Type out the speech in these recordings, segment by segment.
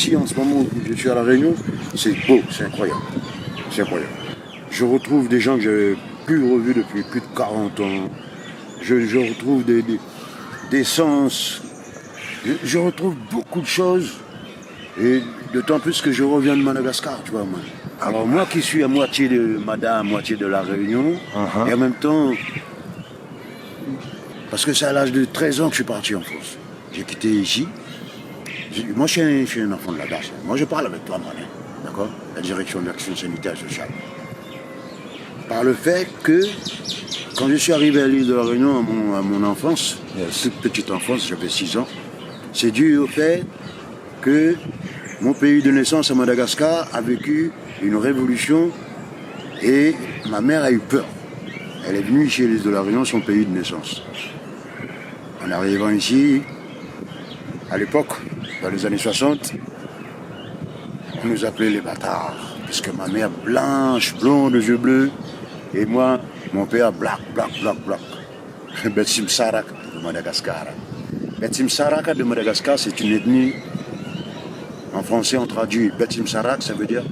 ici en ce moment où je suis à La Réunion, c'est beau, c'est incroyable. C'est incroyable. Je retrouve des gens que j'avais plus revus depuis plus de 40 ans. Je retrouve des sens. Je retrouve beaucoup de choses. Et d'autant plus que je reviens de Madagascar, tu vois, moi. Alors moi qui suis à moitié de Mada, à moitié de La Réunion, et en même temps, parce que c'est à l'âge de 13 ans que je suis parti en France. J'ai quitté ici. Moi, je suis un enfant de la DAS. Moi, je parle avec toi, moi, hein, d'accord? La direction d'action sanitaire et sociale. Par le fait que, quand je suis arrivé à l'île de La Réunion à mon enfance, toute petite enfance, j'avais 6 ans, c'est dû au fait que mon pays de naissance à Madagascar a vécu une révolution et ma mère a eu peur. Elle est venue chez l'île de La Réunion, son pays de naissance. En arrivant ici, à l'époque, dans les années 60, on nous appelait les bâtards. Parce que ma mère blanche, blonde, aux yeux bleus, et moi, mon père black. Betsim Sarak de Madagascar. Betsim Sarak de Madagascar, c'est une ethnie. En français, on traduit Betsim Sarak, ça veut dire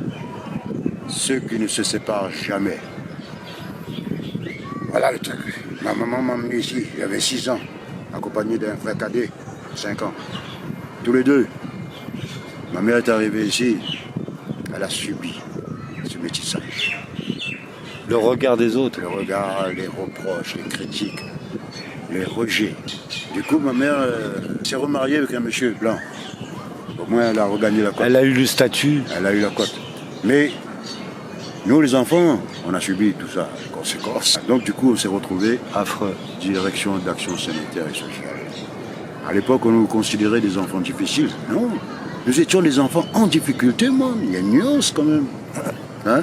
ceux qui ne se séparent jamais. Voilà le truc. Ma maman m'a amené ici, j'avais 6 ans, accompagné d'un frère cadet, 5 ans. Tous les deux. Ma mère est arrivée ici, elle a subi ce métissage. Le regard des autres. Le regard, les reproches, les critiques, les rejets. Du coup, ma mère s'est remariée avec un monsieur blanc. Au moins, elle a regagné la cote. Elle a eu le statut. Elle a eu la cote. Mais nous, les enfants, on a subi tout ça, les conséquences. Donc, du coup, on s'est retrouvés. Affreux. Direction d'action sanitaire et sociale. À l'époque, on nous considérait des enfants difficiles. Non, nous étions des enfants en difficulté, moi. Il y a une nuance quand même. Hein?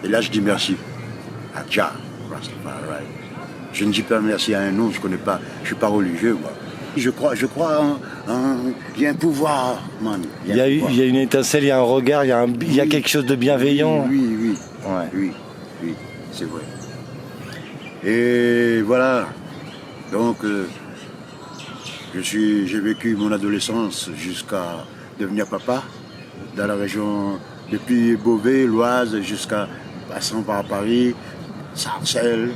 Et là, je dis merci à Jah. Je ne dis pas merci à un nom, je ne connais pas, je ne suis pas religieux, moi. Je crois il y a un pouvoir, man. Il y a une étincelle, il y a un regard, il y a quelque chose de bienveillant. Oui, c'est vrai. Et voilà. Donc, j'ai vécu mon adolescence jusqu'à devenir papa dans la région, depuis Beauvais, l'Oise, jusqu'à passant par Paris, Sarcelles.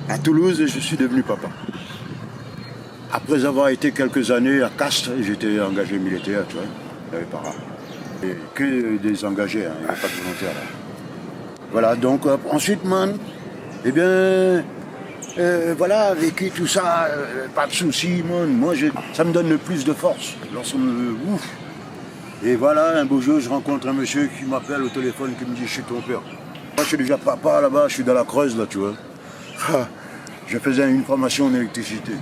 À Toulouse, je suis devenu papa. Après avoir été quelques années à Castres, j'étais engagé militaire, tu vois, dans les paras. Et que des engagés, il n'y a pas de volontaires là. Voilà, donc ensuite, man, eh bien, voilà, vécu tout ça, pas de soucis, man. Moi, ça me donne le plus de force. Lorsqu'on me ouf. Et voilà, un beau jour, je rencontre un monsieur qui m'appelle au téléphone, qui me dit, je suis ton père. Moi, je suis déjà papa là-bas, je suis dans la Creuse, là, tu vois. Je faisais une formation en électricité.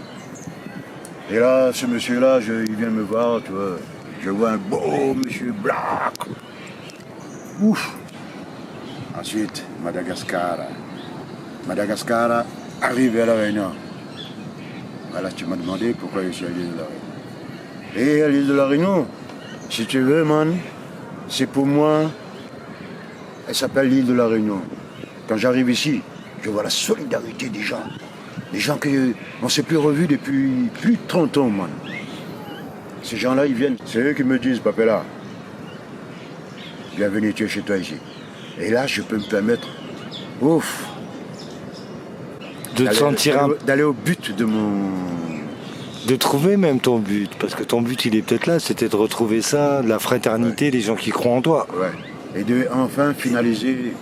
Et là, ce monsieur-là, il vient me voir, tu vois. Je vois un beau monsieur black. Ouf. Ensuite, Madagascar. Madagascar, arrivé à La Réunion. Voilà, tu m'as demandé pourquoi je suis à l'île de La Réunion. Et à l'île de La Réunion, si tu veux, man, c'est pour moi, elle s'appelle l'île de La Réunion. Quand j'arrive ici, je vois la solidarité des gens. Des gens qu'on ne s'est plus revus depuis plus de 30 ans, man. Ces gens-là, ils viennent. C'est eux qui me disent, Papela, bienvenue, tu es chez toi ici. Et là, je peux me permettre, ouf, de te sentir d'aller au but de mon... De trouver même ton but, parce que ton but, il est peut-être là, c'était de retrouver ça, de la fraternité, ouais. Les gens qui croient en toi. Ouais. Et de enfin finaliser...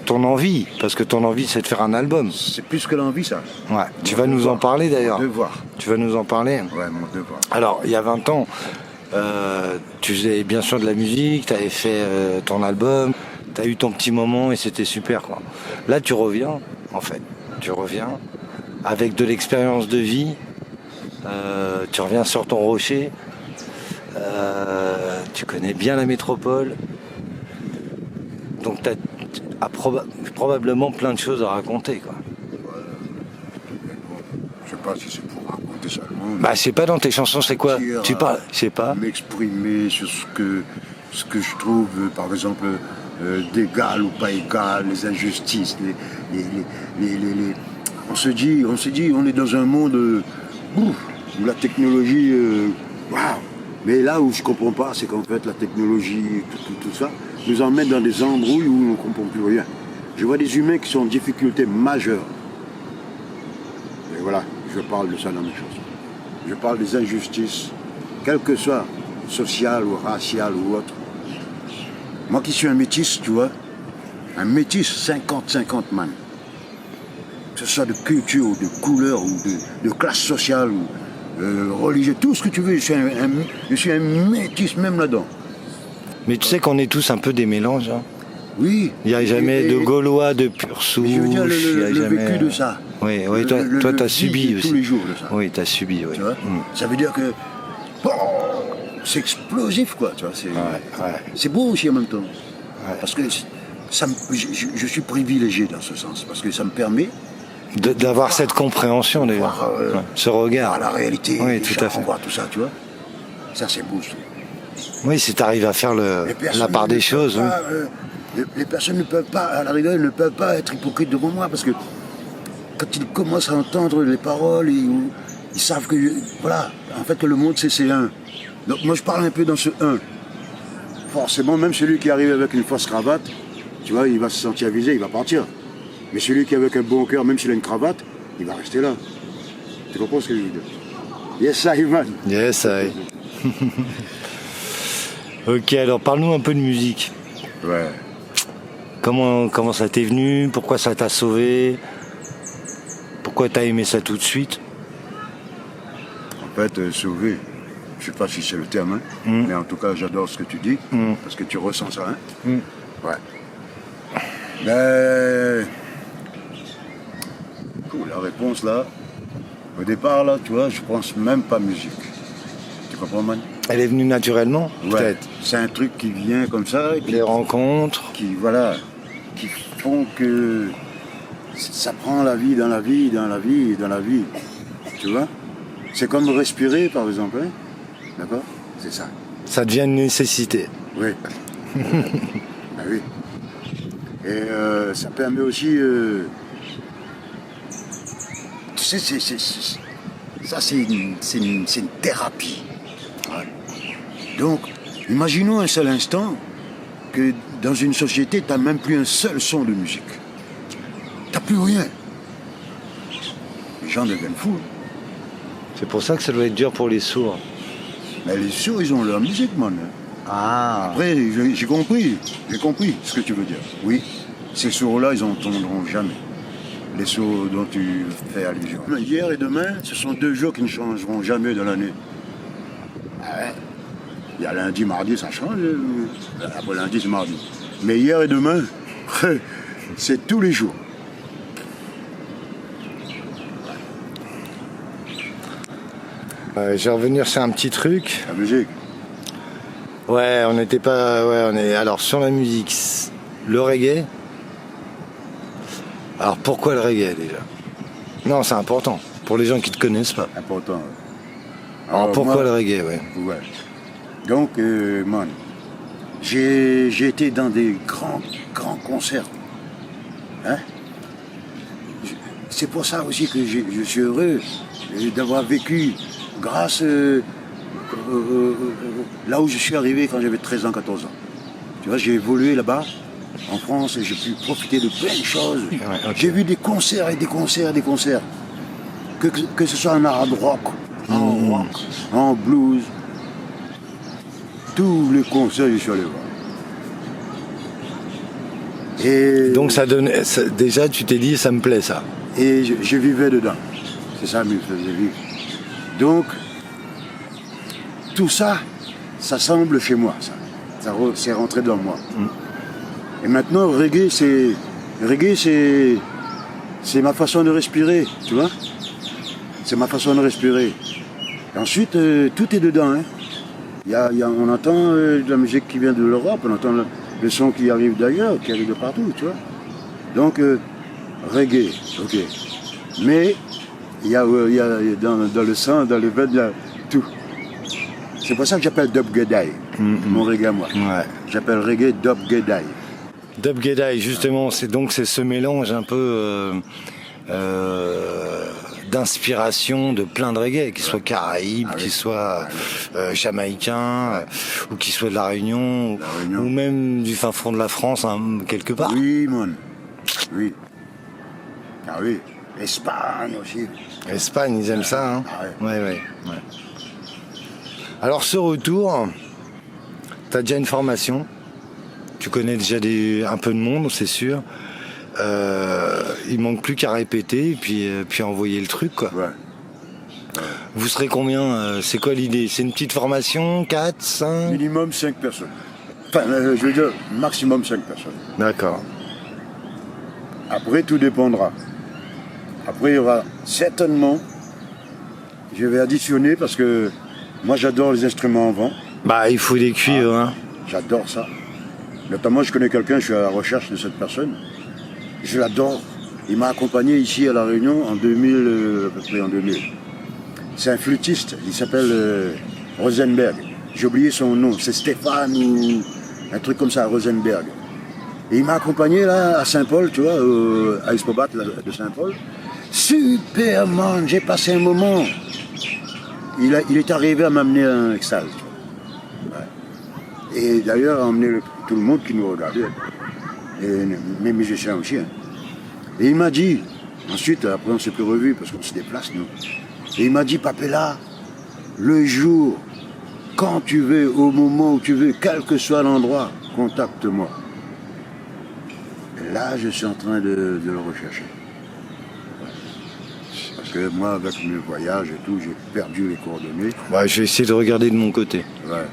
Ton envie, parce que ton envie, c'est de faire un album. C'est plus que l'envie, ça. Ouais. Tu vas nous en parler, d'ailleurs. Mon devoir. Tu vas nous en parler. Ouais, mon devoir. Alors, il y a 20 ans, tu faisais bien sûr de la musique, tu avais fait ton album, tu as eu ton petit moment et c'était super, quoi. Là, tu reviens, en fait. Tu reviens avec de l'expérience de vie. Tu reviens sur ton rocher. Tu connais bien la métropole. Donc, tu as probablement plein de choses à raconter, quoi. Je sais pas si c'est pour raconter seulement. Bah, c'est pas dans tes chansons, c'est quoi? Tu parles, je sais pas. M'exprimer sur ce que je trouve, par exemple, d'égal ou pas égal, les injustices, on se dit, on est dans un monde où la technologie, waouh, Mais là où je ne comprends pas, c'est qu'en fait, la technologie, tout ça, nous emmène dans des embrouilles où on ne comprend plus rien. Je vois des humains qui sont en difficulté majeure. Et voilà, je parle de ça dans mes choses. Je parle des injustices, quelles que soient, sociales ou raciales ou autres. Moi qui suis un métis, tu vois, un métis 50-50 man. Que ce soit de culture, ou de couleur, ou de classe sociale, ou religieux, tout ce que tu veux, je suis un métis même là-dedans. Mais tu sais qu'on est tous un peu des mélanges. Hein. Oui. Il n'y a jamais de Gaulois de pure souche. Je veux dire le jamais... vécu de ça. Oui, toi tu as subi aussi. Tous les jours de ça. Oui, tu as subi, oui. Tu vois Ça veut dire que c'est explosif, quoi. Tu vois c'est beau aussi en même temps. Ouais. Parce que je suis privilégié dans ce sens, parce que ça me permet d'avoir cette compréhension, d'ailleurs, ce regard. La réalité, oui, tout à fait. Voir tout ça, tu vois. Ça, c'est beau. Oui, si tu arrives à faire la part des choses. Pas, les personnes ne peuvent pas, à la rigueur, ne peuvent pas être hypocrites devant moi, parce que quand ils commencent à entendre les paroles, ils savent que, voilà, en fait, que le monde, c'est un. Donc moi, je parle un peu dans ce un. Forcément, même celui qui arrive avec une fausse cravate, tu vois, il va se sentir visé, il va partir. Mais celui qui est avec un bon cœur, même s'il a une cravate, il va rester là. Tu comprends ce que je veux dire? Yes, I, man. Yes, I. Ok, alors parle-nous un peu de musique. Ouais. Comment ça t'est venu? Pourquoi ça t'a sauvé? Pourquoi t'as aimé ça tout de suite? En fait, sauvé, je sais pas si c'est le terme, hein, mais en tout cas, j'adore ce que tu dis, parce que tu ressens ça, hein. Ouais. Mais... la réponse, là, au départ, là, tu vois, je pense même pas musique. Tu comprends, man? Elle est venue naturellement, ouais. Peut-être. C'est un truc qui vient comme ça. Les rencontres. Qui font que ça prend la vie dans la vie, dans la vie, dans la vie. Tu vois? C'est comme respirer, par exemple. Hein? D'accord? C'est ça. Ça devient une nécessité. Oui. Ben oui. Et ça permet aussi... tu sais, ça, c'est une thérapie. Ouais. Donc, imaginons un seul instant que dans une société, tu n'as même plus un seul son de musique. Tu n'as plus rien. Les gens deviennent fous. C'est pour ça que ça doit être dur pour les sourds. Mais les sourds, ils ont leur musique, man. Ah. Après, j'ai compris ce que tu veux dire. Oui, ces sourds-là, ils n'entendront jamais les sourds dont tu fais allusion. Hier et demain, ce sont 2 jours qui ne changeront jamais dans l'année. Ah ouais. Il y a lundi, mardi, ça change. Après lundi, c'est mardi. Mais hier et demain, c'est tous les jours. Je vais revenir sur un petit truc. La musique. Ouais, on n'était pas... Ouais, on est... Alors, sur la musique, le reggae... Alors, pourquoi le reggae, déjà? Non, c'est important. Pour les gens qui ne te connaissent pas. Important. Alors, pourquoi le reggae, ouais. Ouais. Donc, man, j'ai été dans des grands concerts. Hein? C'est pour ça aussi que je suis heureux d'avoir vécu grâce là où je suis arrivé quand j'avais 13 ans, 14 ans. Tu vois, j'ai évolué là-bas, en France, et j'ai pu profiter de plein de choses. Ouais, okay. J'ai vu des concerts et des concerts et des concerts. Que ce soit en hard rock, en rock, en blues. Tous les concerts, je suis allé voir. Et donc déjà, tu t'es dit, ça me plaît, ça. Et je vivais dedans. C'est ça qui me faisait vivre. Donc, tout ça, ça semble chez moi. C'est rentré dans moi. Et maintenant, reggae, c'est ma façon de respirer, tu vois. C'est ma façon de respirer. Et ensuite, tout est dedans. Hein. On entend de la musique qui vient de l'Europe, on entend le son qui arrive d'ailleurs, qui arrive de partout, tu vois. Donc, reggae, ok. Mais, il y a dans le sang, dans le veine, il y a tout. C'est pour ça que j'appelle Dub Gedai, mon reggae à moi. Ouais. J'appelle reggae Dub Gedai. Dub Gedai, justement, c'est ce mélange un peu d'inspiration de plein de reggae, qu'ils soient caraïbes, qu'ils soient jamaïcains, ou qu'ils soient de la Réunion, ou même du fin fond de la France, hein, quelque part. Oui, mon. Oui. Ah oui. Espagne aussi. Espagne, ils aiment ça, hein. Ouais. Alors ce retour, t'as déjà une formation, tu connais déjà un peu de monde, c'est sûr. Il manque plus qu'à répéter et puis envoyer le truc, quoi. Ouais. Vous serez combien? C'est quoi l'idée? C'est une petite formation? 4, 5? Minimum 5 personnes. Enfin, je veux dire, maximum 5 personnes. D'accord. Après, tout dépendra. Après, il y aura certainement, je vais additionner parce que moi j'adore les instruments en vent. Bah, il faut des cuivres, hein. J'adore ça. Notamment, je connais quelqu'un, je suis à la recherche de cette personne. Je l'adore. Il m'a accompagné ici à La Réunion en 2000, à peu près en 2000. C'est un flûtiste, il s'appelle Rosenberg. J'ai oublié son nom, c'est Stéphane ou un truc comme ça, Rosenberg. Et il m'a accompagné là à Saint-Paul, tu vois, à Expobat de Saint-Paul. Super man, j'ai passé un moment. Il est arrivé à m'amener un extase. Ouais. Et d'ailleurs, à emmener tout le monde qui nous regardait. Et mes musiciens aussi. Hein. Et il m'a dit, ensuite, après on ne s'est plus revus parce qu'on se déplace, nous. Et il m'a dit, Papella, le jour, quand tu veux, au moment où tu veux, quel que soit l'endroit, contacte-moi. Et là, je suis en train de le rechercher. Parce que moi, avec mes voyages et tout, j'ai perdu les coordonnées. Ouais, je vais essayer de regarder de mon côté. Ouais.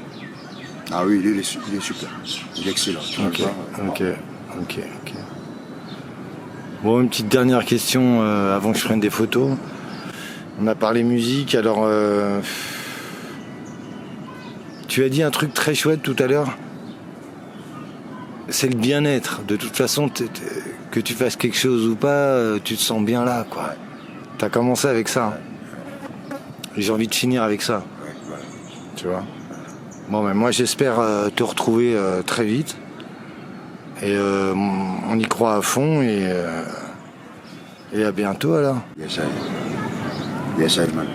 Ah oui, il est super. Il est excellent. Ok. Bon, une petite dernière question avant que je prenne des photos. On a parlé musique, alors... Tu as dit un truc très chouette tout à l'heure. C'est le bien-être. De toute façon, que tu fasses quelque chose ou pas, tu te sens bien là, quoi. Ouais. T'as commencé avec ça. Et j'ai envie de finir avec ça. Ouais. Tu vois. Bon, mais moi, j'espère te retrouver très vite. Et on y croit à fond et à bientôt, alors. Yes, man.